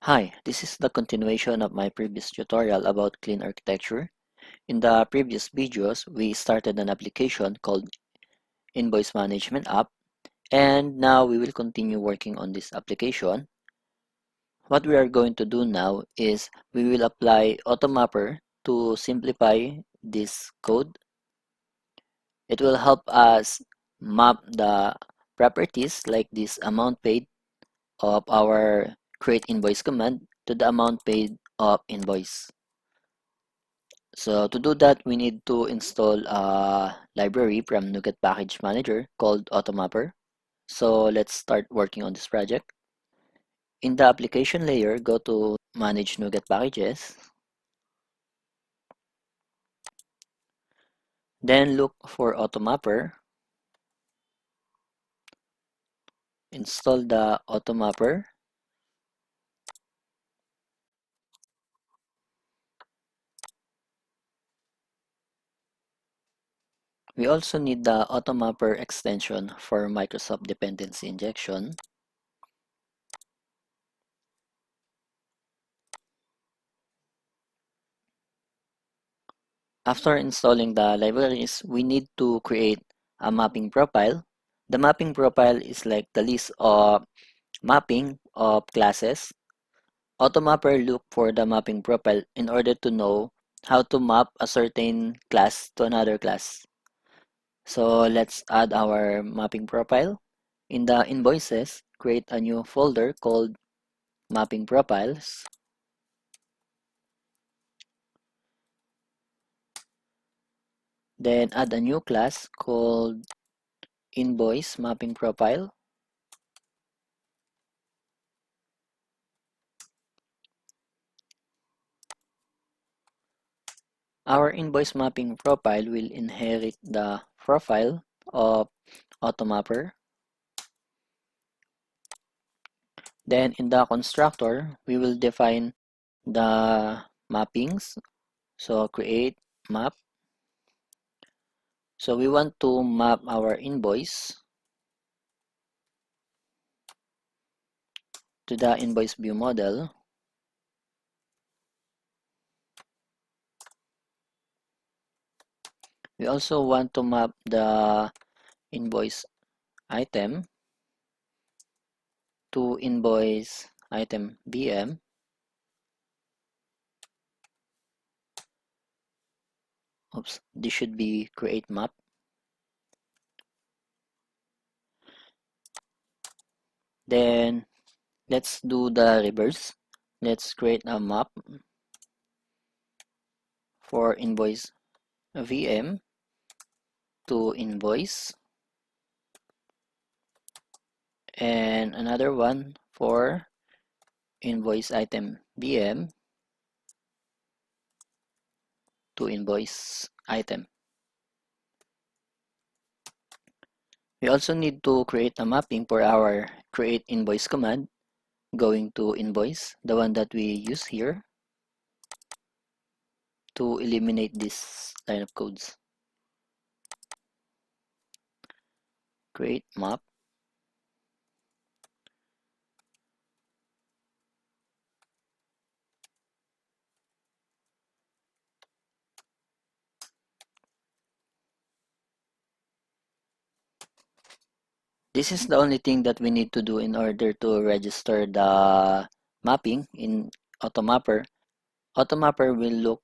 Hi, this is the continuation of my previous tutorial about clean architecture. In the previous videos, we started an application called Invoice Management app, and now we will continue working on this application. What we are going to do now is we will apply AutoMapper to simplify this code. It will help us map the properties like this amount paid of our create invoice command to the amount paid of invoice. So to do that, we need to install a library from NuGet Package Manager called AutoMapper. So let's start working on this project. In the application layer, go to Manage NuGet Packages. Then look for AutoMapper. Install the AutoMapper. We also need the AutoMapper extension for Microsoft Dependency Injection. After installing the libraries, we need to create a mapping profile. The mapping profile is like the list of mapping of classes. AutoMapper look for the mapping profile in order to know how to map a certain class to another class. So let's add our mapping profile. In the invoices, create a new folder called mapping profiles. Then add a new class called invoice mapping profile. Our invoice mapping profile will inherit the profile of AutoMapper. Then in the constructor, we will define the mappings. So create map. So we want to map our invoice to the invoice view model. We also want to map the invoice item to invoice item VM. Oops, this should be create map. Then let's do the reverse. Let's create a map for invoice VM to invoice, and another one for invoice item VM to invoice item. We also need to create a mapping for our create invoice command going to invoice, the one that we use here, to eliminate this line of codes. Create map. This is the only thing that we need to do in order to register the mapping in AutoMapper. AutoMapper will look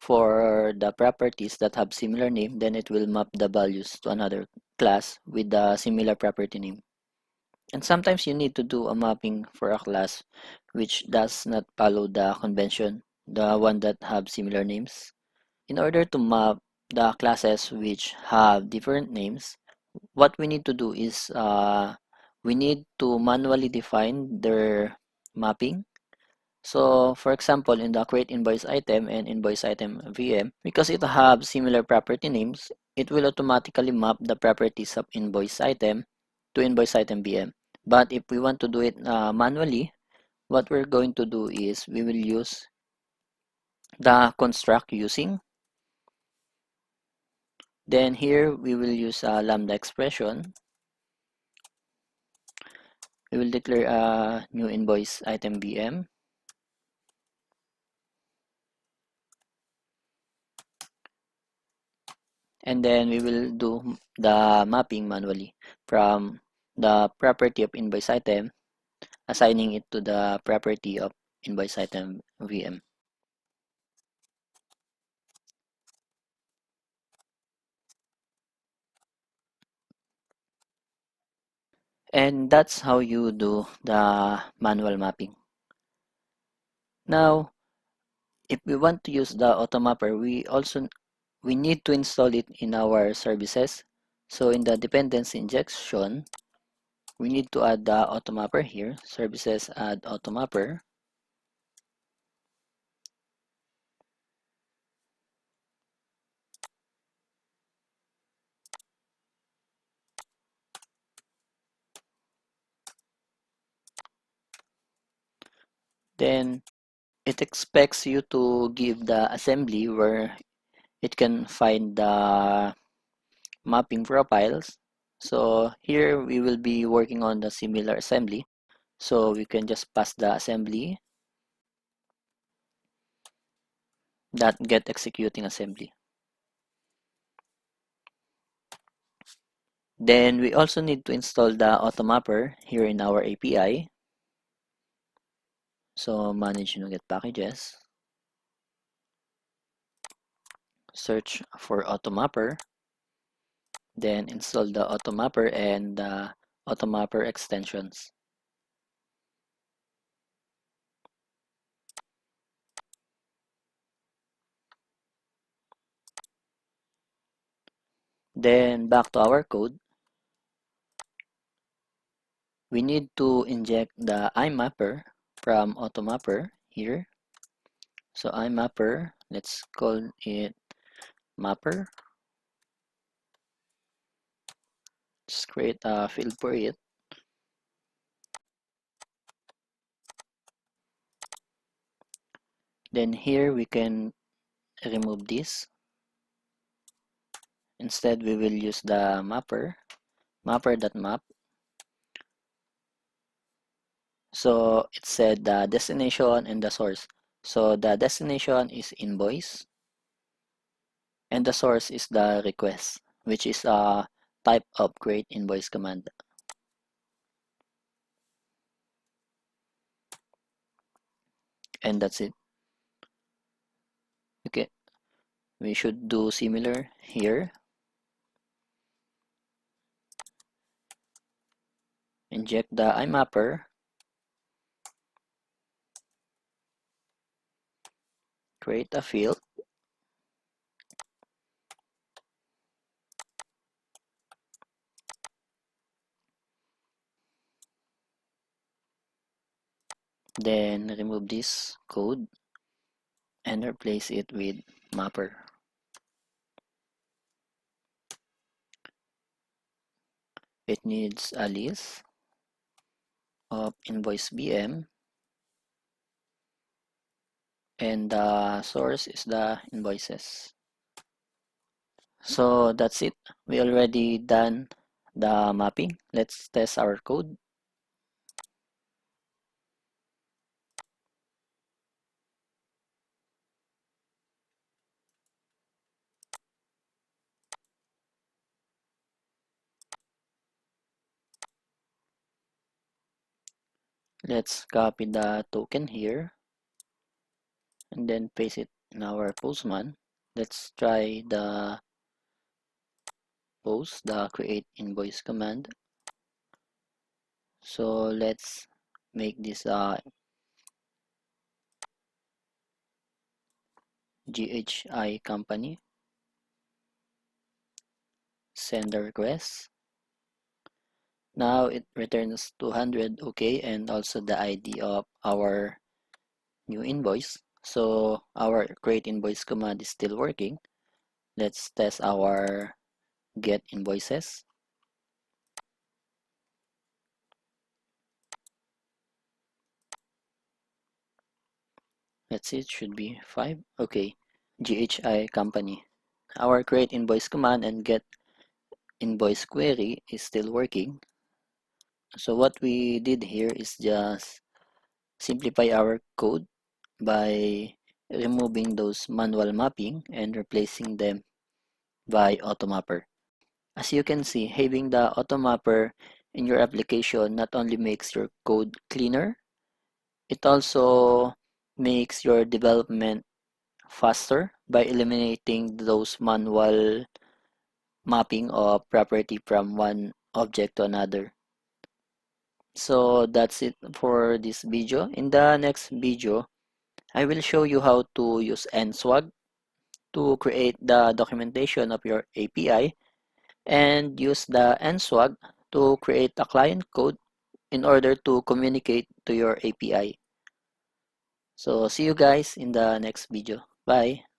for the properties that have similar name, then it will map the values to another class with the similar property name. And sometimes you need to do a mapping for a class which does not follow the convention, the one that have similar names. In order to map the classes which have different names, what we need to do is we need to manually define their mapping. So for example, in the create invoice item and invoice item VM, because it have similar property names, it will automatically map the properties of invoice item to invoice item VM. But if we want to do it manually, what we're going to do is we will use the construct using. Then here we will use a lambda expression. We will declare a new invoice item VM. And then we will do the mapping manually from the property of invoice item, assigning it to the property of invoice item VM. And that's how you do the manual mapping. Now, if we want to use the AutoMapper, we need to install it in our services. So in the dependency injection, we need to add the AutoMapper here. Services, add AutoMapper. Then it expects you to give the assembly where it can find the mapping profiles. So here we will be working on the similar assembly. So we can just pass the assembly that get executing assembly. Then we also need to install the AutoMapper here in our API. So manage NuGet packages. Search for AutoMapper. Then install the AutoMapper and the AutoMapper extensions. Then back to our code. We need to inject the IMapper from AutoMapper here. So IMapper, let's call it mapper. Just create a field for it. Then here we can remove this. Instead, we will use the mapper.map. So it said the destination and the source. So the destination is invoice and the source is the request, which is a type of create invoice command. And that's it. Okay, we should do similar here. Inject the IMapper. Create a field. Then remove this code and replace it with mapper. It needs a list of invoice BM and the source is the invoices. So that's it. We already done the mapping. Let's test our code. Let's copy the token here and then paste it in our postman. Let's try the post, the create invoice command. So let's make this a GHI company. Send the request. Now it returns 200 okay and also the ID of our new invoice. So our create invoice command is still working. Let's test our get invoices. Let's see, it should be 5. Okay, GHI company. Our create invoice command and get invoice query is still working. So what we did here is just simplify our code by removing those manual mapping and replacing them by AutoMapper. As you can see, having the AutoMapper in your application not only makes your code cleaner, it also makes your development faster by eliminating those manual mapping of property from one object to another. So that's it for this video. In the next video, I will show you how to use NSWAG to create the documentation of your API and use the NSWAG to create a client code in order to communicate to your API. So see you guys in the next video. Bye!